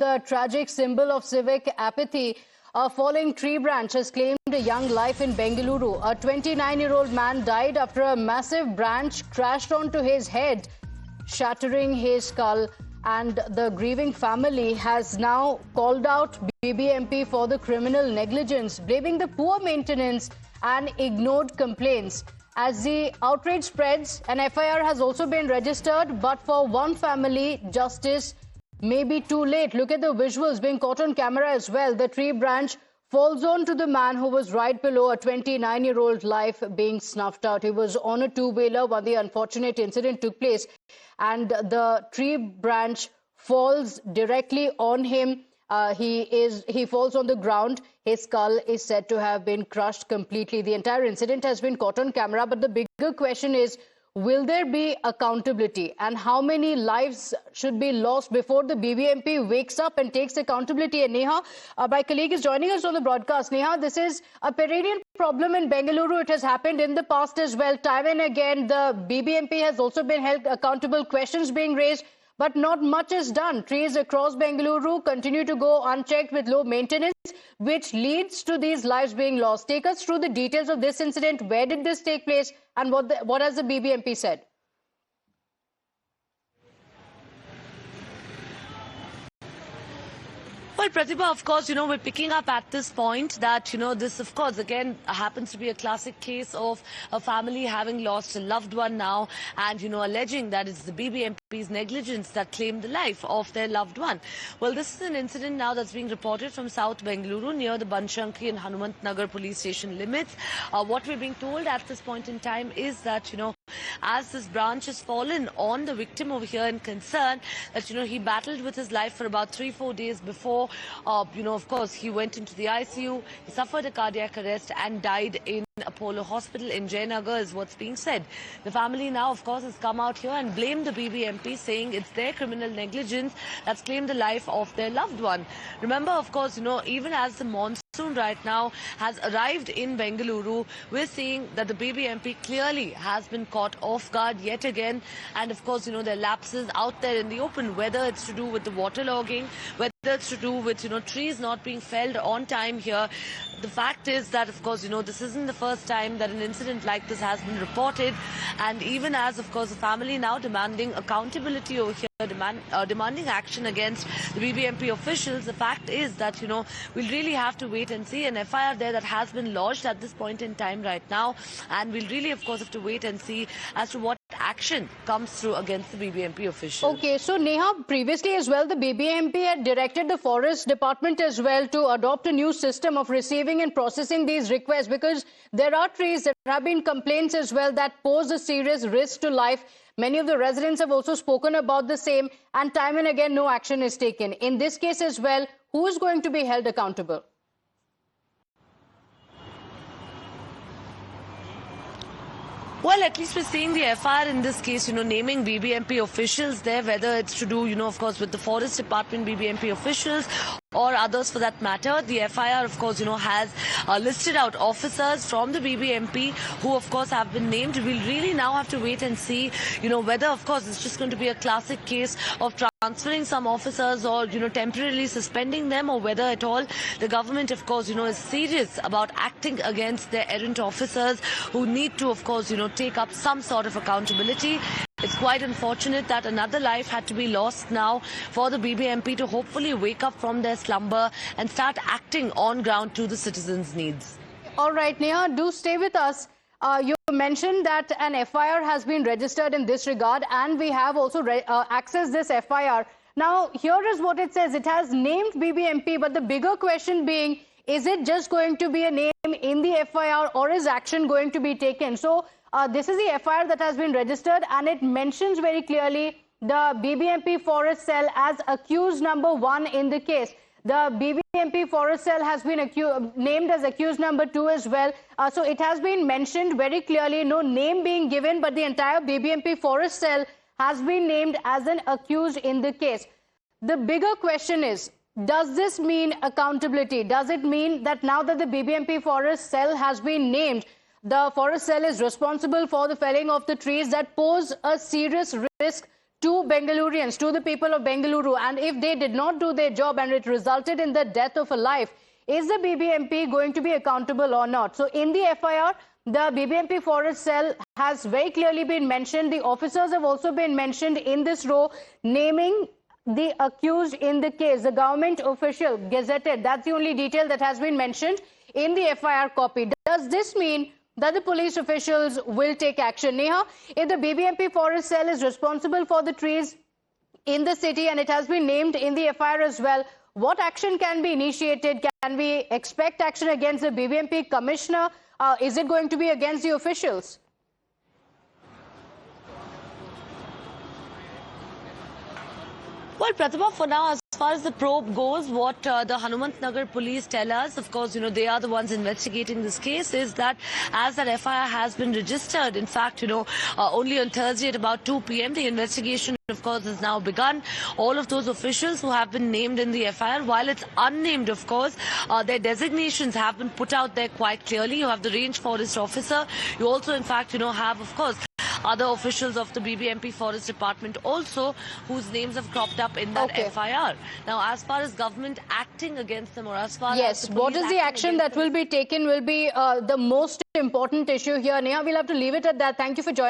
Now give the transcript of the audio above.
The tragic symbol of civic apathy, a falling tree branch has claimed a young life in Bengaluru. A 29-year-old man died after a massive branch crashed onto his head, shattering his skull. And the grieving family has now called out BBMP for the criminal negligence, blaming the poor maintenance and ignored complaints. As the outrage spreads, an FIR has also been registered, but for one family, justice may be too late. Look at the visuals being caught on camera as well. The tree branch falls onto the man who was right below, a 29-year-old life being snuffed out. He was on a two-wheeler when the unfortunate incident took place, and the tree branch falls directly on him. He falls on the ground. His skull is said to have been crushed completely. The entire incident has been caught on camera, but the bigger question is, will there be accountability, and how many lives should be lost before the BBMP wakes up and takes accountability? And Neha, my colleague, is joining us on the broadcast. Neha, this is a perennial problem in Bengaluru. It has happened in the past as well. Time and again, the BBMP has also been held accountable, questions being raised, but not much is done. Trees across Bengaluru continue to go unchecked with low maintenance, which leads to these lives being lost. Take us through the details of this incident. Where did this take place, and what has the BBMP said? Well, Pratibha, of course, we're picking up at this point that, this, of course, again, happens to be a classic case of a family having lost a loved one now and, alleging that it's the BBMP's negligence that claimed the life of their loved one. Well, this is an incident now that's being reported from South Bengaluru near the Banshanki and Hanumant Nagar police station limits. What we're being told at this point in time is that, as this branch has fallen on the victim over here in concern, that, he battled with his life for about 3-4 days before. Of course, he went into the ICU, he suffered a cardiac arrest and died in Apollo Hospital in Jayanagar is what's being said. The family now, of course, has come out here and blamed the BBMP, saying it's their criminal negligence that's claimed the life of their loved one. Remember, of course, even as the monsoon right now has arrived in Bengaluru, we're seeing that the BBMP clearly has been caught off guard yet again. And of course, there are lapses out there in the open, whether it's to do with the waterlogging, whether it's to do with, trees not being felled on time here. The fact is that, of course, this isn't the first time that an incident like this has been reported. And even as, of course, the family now demanding accountability over here, demanding action against the BBMP officials, the fact is that, we'll really have to wait and see. An FIR there that has been lodged at this point in time right now. And we'll really, of course, have to wait and see as to what action comes through against the BBMP officials. Okay, so Neha, previously as well, the BBMP had directed the Forest Department as well to adopt a new system of receiving and processing these requests, because there are trees, there have been complaints as well that pose a serious risk to life. Many of the residents have also spoken about the same, and time and again no action is taken. In this case as well, who is going to be held accountable? Well, at least we're seeing the FIR in this case, naming BBMP officials there, whether it's to do, of course, with the Forest Department BBMP officials or others for that matter. The FIR, of course, has listed out officers from the BBMP who, of course, have been named. We'll really now have to wait and see, whether, of course, it's just going to be a classic case of transferring some officers or, temporarily suspending them, or whether at all the government, of course, is serious about acting against their errant officers who need to, of course, take up some sort of accountability. It's quite unfortunate that another life had to be lost now for the BBMP to hopefully wake up from their slumber and start acting on ground to the citizens' needs. All right, Neha, do stay with us. You mentioned that an FIR has been registered in this regard, and we have also accessed this FIR. Now, here is what it says. It has named BBMP, but the bigger question being, is it just going to be a name in the FIR, or is action going to be taken? So, this is the FIR that has been registered, and it mentions very clearly the BBMP Forest Cell as accused number 1 in the case. The BBMP Forest Cell has been named as accused number 2 as well. So it has been mentioned very clearly, no name being given, but the entire BBMP Forest Cell has been named as an accused in the case. The bigger question is, does this mean accountability? Does it mean that now that the BBMP Forest Cell has been named, the Forest Cell is responsible for the felling of the trees that pose a serious risk to Bengalurians, to the people of Bengaluru, and if they did not do their job and it resulted in the death of a life, is the BBMP going to be accountable or not? So in the FIR, the BBMP forest cell has very clearly been mentioned. The officers have also been mentioned in this row, naming the accused in the case, the government official gazetted. That's the only detail that has been mentioned in the FIR copy. Does this mean that the police officials will take action? Neha, if the BBMP forest cell is responsible for the trees in the city and it has been named in the FIR as well, what action can be initiated? Can we expect action against the BBMP commissioner? Is it going to be against the officials? Well, Pratibha, for now, as far as the probe goes, what the Hanumatnagar police tell us, of course, they are the ones investigating this case, is that as that FIR has been registered, in fact, only on Thursday at about 2 p.m., the investigation, of course, has now begun. All of those officials who have been named in the FIR, while it's unnamed, of course, their designations have been put out there quite clearly. You have the range forest officer. You also, in fact, have, of course, other officials of the BBMP Forest Department also, whose names have cropped up in that FIR. Now, as far as government acting against them, or as far as the what is the action that will be taken will be the most important issue here. Neha, we'll have to leave it at that. Thank you for joining.